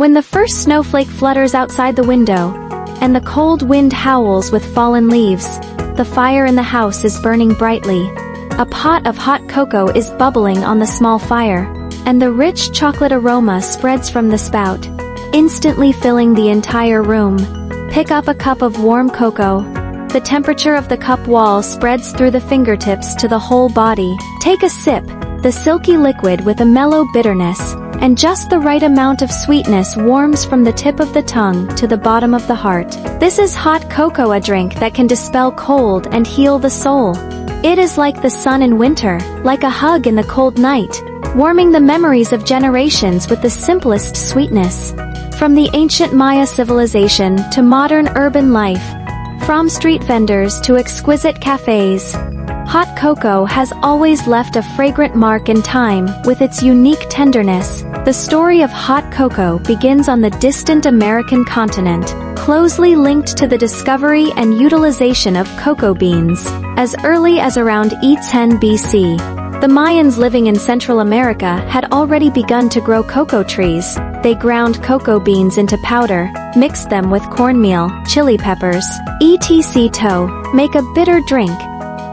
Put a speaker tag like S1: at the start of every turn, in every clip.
S1: When the first snowflake flutters outside the window, and the cold wind howls with fallen leaves, the fire in the house is burning brightly. A pot of hot cocoa is bubbling on the small fire, and the rich chocolate aroma spreads from the spout, instantly filling the entire room. Pick up a cup of warm cocoa. The temperature of the cup wall spreads through the fingertips to the whole body. Take a sip, the silky liquid with a mellow bitterness, and just the right amount of sweetness warms from the tip of the tongue to the bottom of the heart. This is hot cocoa, a drink that can dispel cold and heal the soul. It is like the sun in winter, like a hug in the cold night, warming the memories of generations with the simplest sweetness. From the ancient Maya civilization to modern urban life, from street vendors to exquisite cafes, hot cocoa has always left a fragrant mark in time with its unique tenderness. The story of hot cocoa begins on the distant American continent, closely linked to the discovery and utilization of cocoa beans. As early as around E10 BC, the Mayans living in Central America had already begun to grow cocoa trees. They ground cocoa beans into powder, mixed them with cornmeal, chili peppers, etc. to make a bitter drink,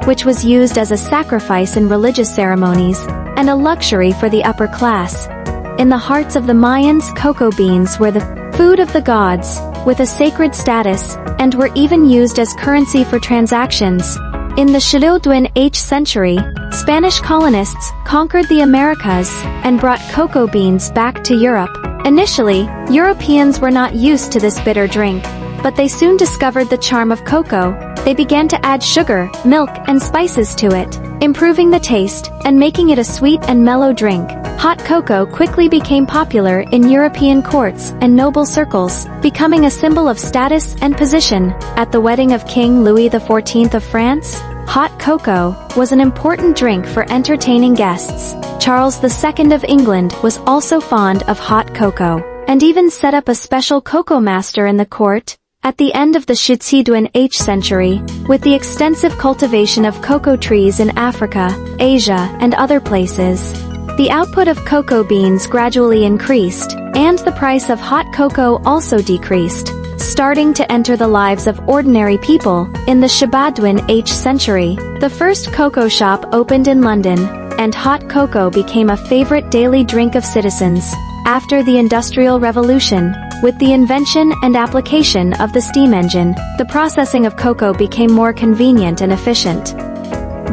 S1: which was used as a sacrifice in religious ceremonies, and a luxury for the upper class. In the hearts of the Mayans, cocoa beans were the food of the gods, with a sacred status, and were even used as currency for transactions. In the Xilil H century, Spanish colonists conquered the Americas and brought cocoa beans back to Europe. Initially, Europeans were not used to this bitter drink, but they soon discovered the charm of cocoa. They began to add sugar, milk, and spices to it, improving the taste and making it a sweet and mellow drink. Hot cocoa quickly became popular in European courts and noble circles, becoming a symbol of status and position. At the wedding of King Louis XIV of France, hot cocoa was an important drink for entertaining guests. Charles II of England was also fond of hot cocoa, and even set up a special cocoa master in the court. At the end of the Xicxidhuan H century, with the extensive cultivation of cocoa trees in Africa, Asia, and other places, the output of cocoa beans gradually increased, and the price of hot cocoa also decreased, starting to enter the lives of ordinary people. In the Shabadwin H century, the first cocoa shop opened in London, and hot cocoa became a favorite daily drink of citizens. After the Industrial Revolution, with the invention and application of the steam engine, the processing of cocoa became more convenient and efficient.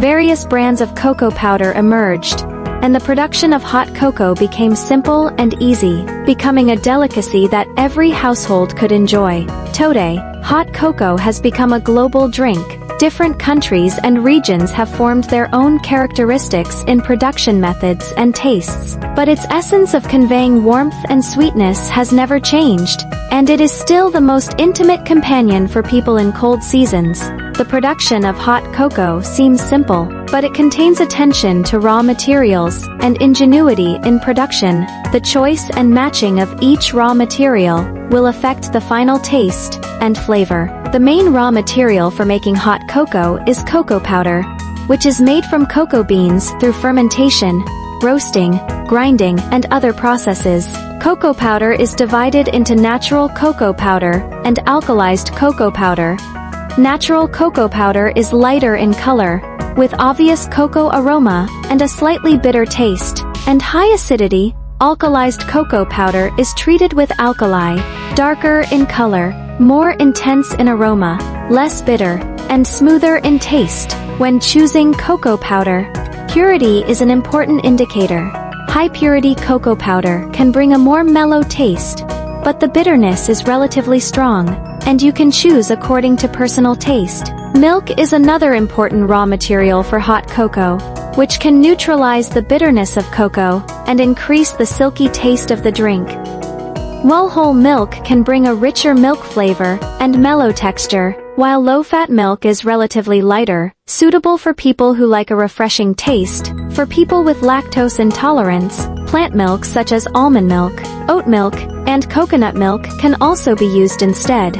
S1: Various brands of cocoa powder emerged, and the production of hot cocoa became simple and easy, becoming a delicacy that every household could enjoy. Today, hot cocoa has become a global drink. Different countries and regions have formed their own characteristics in production methods and tastes, but its essence of conveying warmth and sweetness has never changed, and it is still the most intimate companion for people in cold seasons. The production of hot cocoa seems simple, but it contains attention to raw materials and ingenuity in production. The choice and matching of each raw material will affect the final taste and flavor. The main raw material for making hot cocoa is cocoa powder, which is made from cocoa beans through fermentation, roasting, grinding, and other processes. Cocoa powder is divided into natural cocoa powder and alkalized cocoa powder. Natural cocoa powder is lighter in color, with obvious cocoa aroma and a slightly bitter taste, and high acidity. Alkalized cocoa powder is treated with alkali, darker in color, more intense in aroma, less bitter, and smoother in taste. When choosing cocoa powder, purity is an important indicator. High-purity cocoa powder can bring a more mellow taste, but the bitterness is relatively strong, and you can choose according to personal taste. Milk is another important raw material for hot cocoa, which can neutralize the bitterness of cocoa and increase the silky taste of the drink. While whole milk can bring a richer milk flavor and mellow texture, while low-fat milk is relatively lighter, suitable for people who like a refreshing taste. For people with lactose intolerance, plant milk such as almond milk, oat milk, and coconut milk can also be used instead,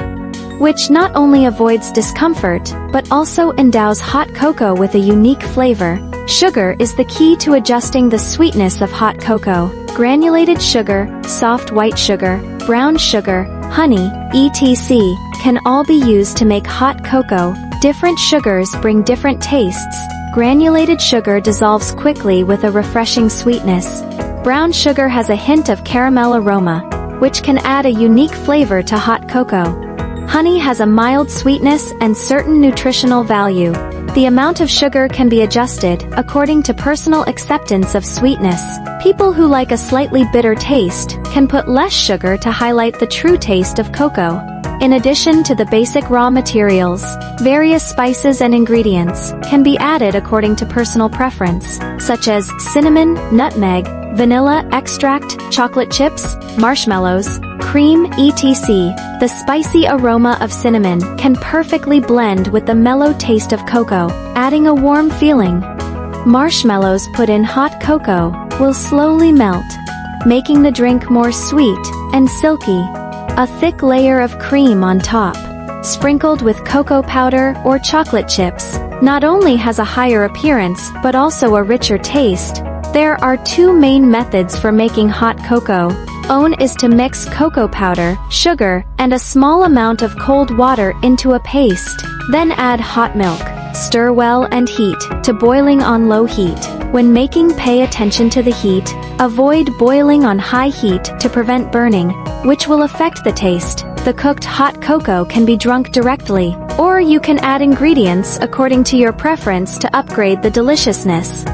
S1: which not only avoids discomfort, but also endows hot cocoa with a unique flavor. Sugar is the key to adjusting the sweetness of hot cocoa. Granulated sugar, soft white sugar, brown sugar, honey, etc., can all be used to make hot cocoa. Different sugars bring different tastes. Granulated sugar dissolves quickly with a refreshing sweetness. Brown sugar has a hint of caramel aroma, which can add a unique flavor to hot cocoa. Honey has a mild sweetness and certain nutritional value. The amount of sugar can be adjusted according to personal acceptance of sweetness. People who like a slightly bitter taste can put less sugar to highlight the true taste of cocoa. In addition to the basic raw materials, various spices and ingredients can be added according to personal preference, such as cinnamon, nutmeg, vanilla extract, chocolate chips, marshmallows, cream, etc. The spicy aroma of cinnamon can perfectly blend with the mellow taste of cocoa, adding a warm feeling. Marshmallows put in hot cocoa will slowly melt, making the drink more sweet and silky. A thick layer of cream on top, sprinkled with cocoa powder or chocolate chips, not only has a higher appearance but also a richer taste. There are two main methods for making hot cocoa. One is to mix cocoa powder, sugar, and a small amount of cold water into a paste. Then add hot milk. Stir well and heat to boiling on low heat. When making, pay attention to the heat. Avoid boiling on high heat to prevent burning, which will affect the taste. The cooked hot cocoa can be drunk directly, or you can add ingredients according to your preference to upgrade the deliciousness.